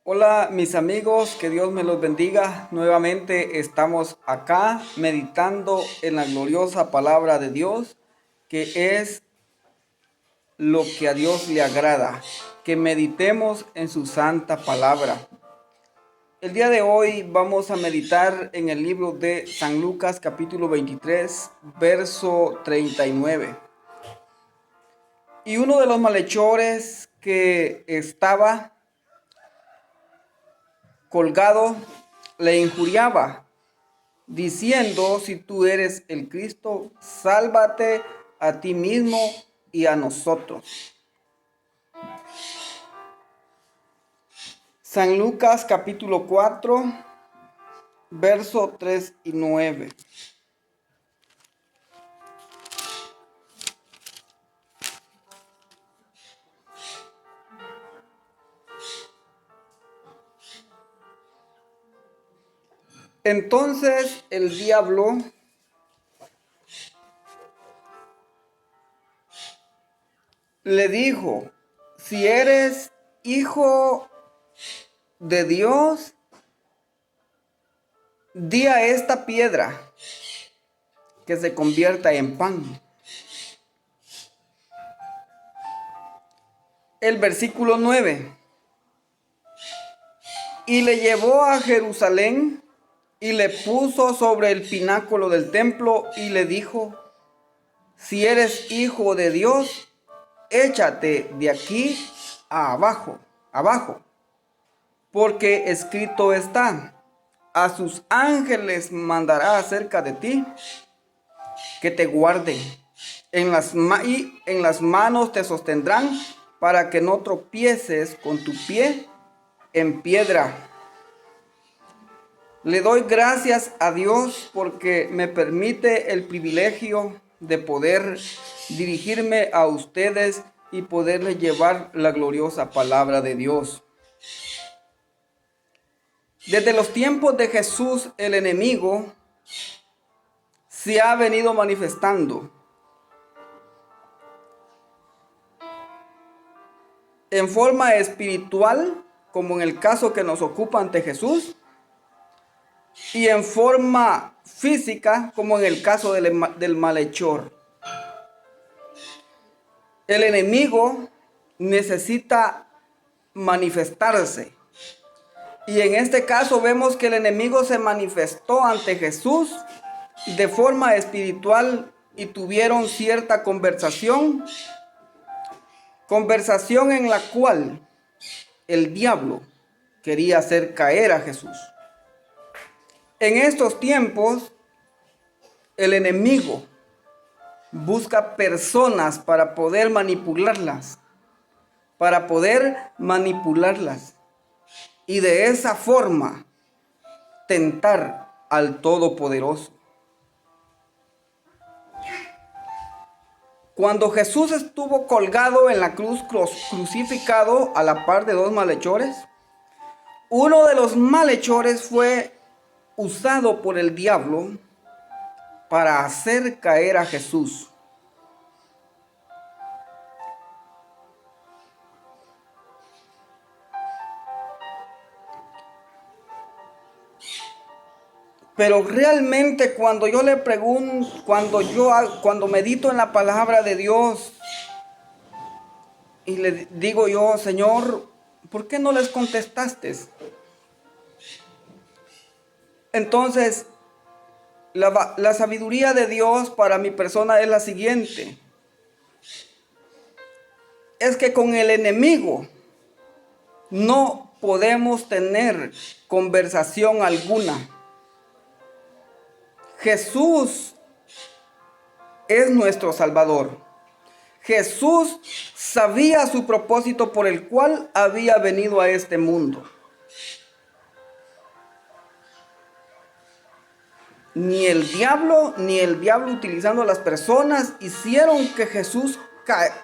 Hola mis amigos, que Dios me los bendiga. Nuevamente estamos acá meditando en la gloriosa palabra de Dios, que es lo que a Dios le agrada, que meditemos en su santa palabra. El día de hoy vamos a meditar en el libro de San Lucas capítulo 23, verso 39. Y uno de los malhechores que estaba colgado le injuriaba, diciendo: si tú eres el Cristo, sálvate a ti mismo y a nosotros. San Lucas capítulo 4, verso 3 y 9. Entonces el diablo le dijo: si eres hijo de Dios, di a esta piedra que se convierta en pan. El versículo 9. Y le llevó a Jerusalén y le puso sobre el pináculo del templo y le dijo: si eres hijo de Dios, échate de aquí abajo, porque escrito está: a sus ángeles mandará acerca de ti, que te guarden, y en las manos te sostendrán, para que no tropieces con tu pie en piedra. Le doy gracias a Dios porque me permite el privilegio de poder dirigirme a ustedes y poderles llevar la gloriosa palabra de Dios. Desde los tiempos de Jesús, el enemigo se ha venido manifestando en forma espiritual, como en el caso que nos ocupa ante Jesús, y en forma física, como en el caso del malhechor. El enemigo necesita manifestarse. Y en este caso vemos que el enemigo se manifestó ante Jesús de forma espiritual y tuvieron cierta conversación en la cual el diablo quería hacer caer a Jesús. En estos tiempos, el enemigo busca personas para poder manipularlas, y de esa forma tentar al Todopoderoso. Cuando Jesús estuvo colgado en la cruz, crucificado a la par de dos malhechores, uno de los malhechores fue usado por el diablo para hacer caer a Jesús. Pero realmente cuando yo le pregunto, cuando medito en la palabra de Dios y le digo yo: Señor, ¿por qué no les contestaste? Entonces, la sabiduría de Dios para mi persona es la siguiente: es que con el enemigo no podemos tener conversación alguna. Jesús es nuestro Salvador. Jesús sabía su propósito por el cual había venido a este mundo. Ni el diablo utilizando a las personas hicieron que Jesús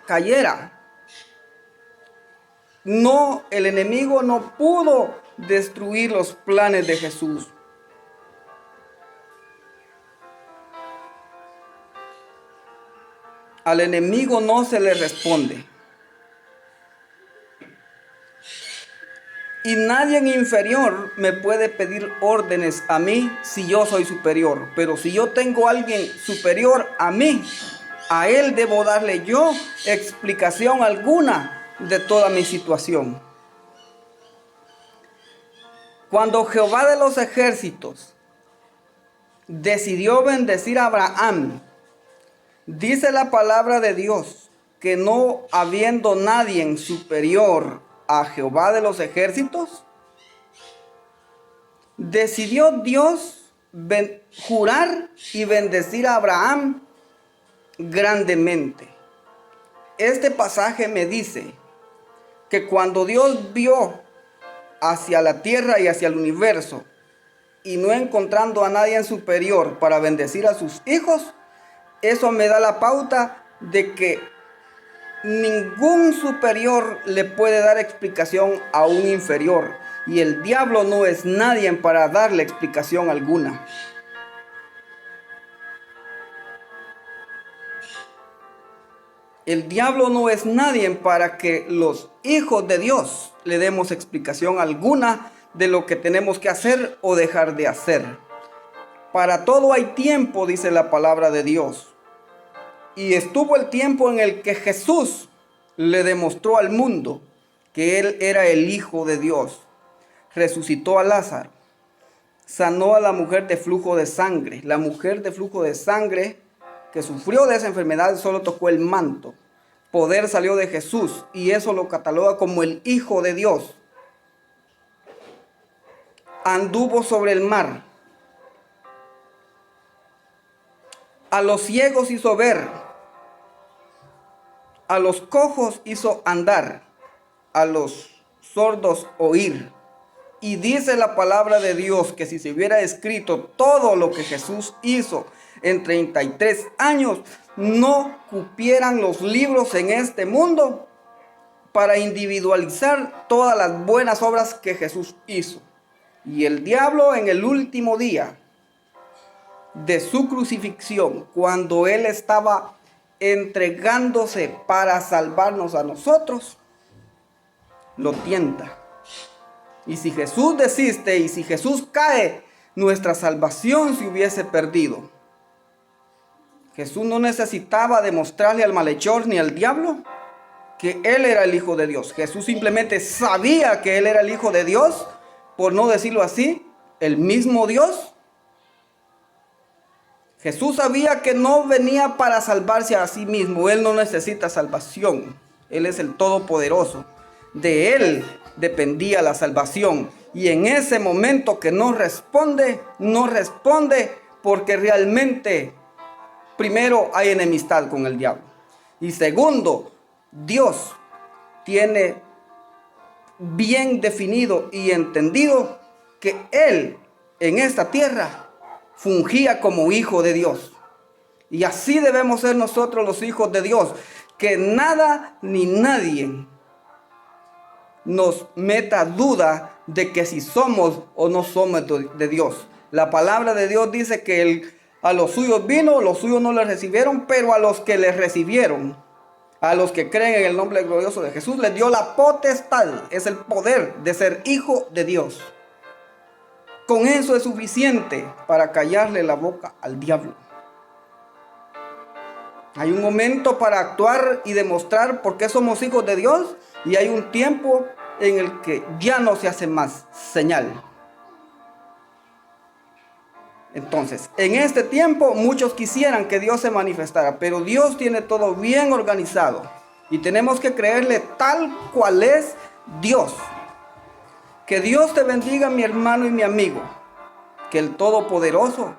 cayera. No, el enemigo no pudo destruir los planes de Jesús. Al enemigo no se le responde. Y nadie inferior me puede pedir órdenes a mí si yo soy superior. Pero si yo tengo a alguien superior a mí, a él debo darle yo explicación alguna de toda mi situación. Cuando Jehová de los ejércitos decidió bendecir a Abraham, dice la palabra de Dios que no habiendo nadie superior a Jehová de los ejércitos, decidió Dios jurar y bendecir a Abraham grandemente. Este pasaje me dice que cuando Dios vio hacia la tierra y hacia el universo y no encontrando a nadie superior para bendecir a sus hijos, eso me da la pauta de que ningún superior le puede dar explicación a un inferior, y el diablo no es nadie para darle explicación alguna. El diablo no es nadie para que los hijos de Dios le demos explicación alguna de lo que tenemos que hacer o dejar de hacer. Para todo hay tiempo, dice la palabra de Dios. Y estuvo el tiempo en el que Jesús le demostró al mundo que Él era el Hijo de Dios. Resucitó a Lázaro. Sanó a la mujer de flujo de sangre. La mujer de flujo de sangre que sufrió de esa enfermedad solo tocó el manto. Poder salió de Jesús y eso lo cataloga como el Hijo de Dios. Anduvo sobre el mar. A los ciegos hizo ver, a los cojos hizo andar, a los sordos oír. Y dice la palabra de Dios que si se hubiera escrito todo lo que Jesús hizo en 33 años, no cupieran los libros en este mundo para individualizar todas las buenas obras que Jesús hizo. Y el diablo en el último día de su crucifixión, cuando Él estaba entregándose para salvarnos a nosotros, lo tienta. Y si Jesús desiste y si Jesús cae, nuestra salvación se hubiese perdido. Jesús no necesitaba demostrarle al malhechor ni al diablo que Él era el Hijo de Dios. Jesús simplemente sabía que Él era el Hijo de Dios, por no decirlo así, el mismo Dios. Jesús sabía que no venía para salvarse a sí mismo. Él no necesita salvación. Él es el Todopoderoso. De Él dependía la salvación. Y en ese momento que no responde porque realmente, primero, hay enemistad con el diablo. Y segundo, Dios tiene bien definido y entendido que Él en esta tierra fungía como Hijo de Dios. Y así debemos ser nosotros los hijos de Dios. Que nada ni nadie nos meta duda de que si somos o no somos de Dios. La palabra de Dios dice que a los suyos vino, los suyos no le recibieron, pero a los que le recibieron, a los que creen en el nombre glorioso de Jesús, les dio la potestad, es el poder de ser hijo de Dios. Con eso es suficiente para callarle la boca al diablo. Hay un momento para actuar y demostrar por qué somos hijos de Dios, y hay un tiempo en el que ya no se hace más señal. Entonces, en este tiempo muchos quisieran que Dios se manifestara, pero Dios tiene todo bien organizado y tenemos que creerle tal cual es Dios. Que Dios te bendiga, mi hermano y mi amigo, que el Todopoderoso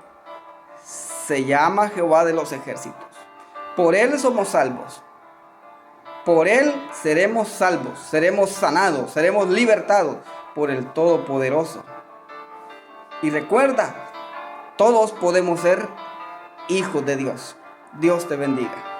se llama Jehová de los ejércitos. Por Él somos salvos. Por Él seremos salvos, seremos sanados, seremos libertados por el Todopoderoso. Y recuerda, todos podemos ser hijos de Dios. Dios te bendiga.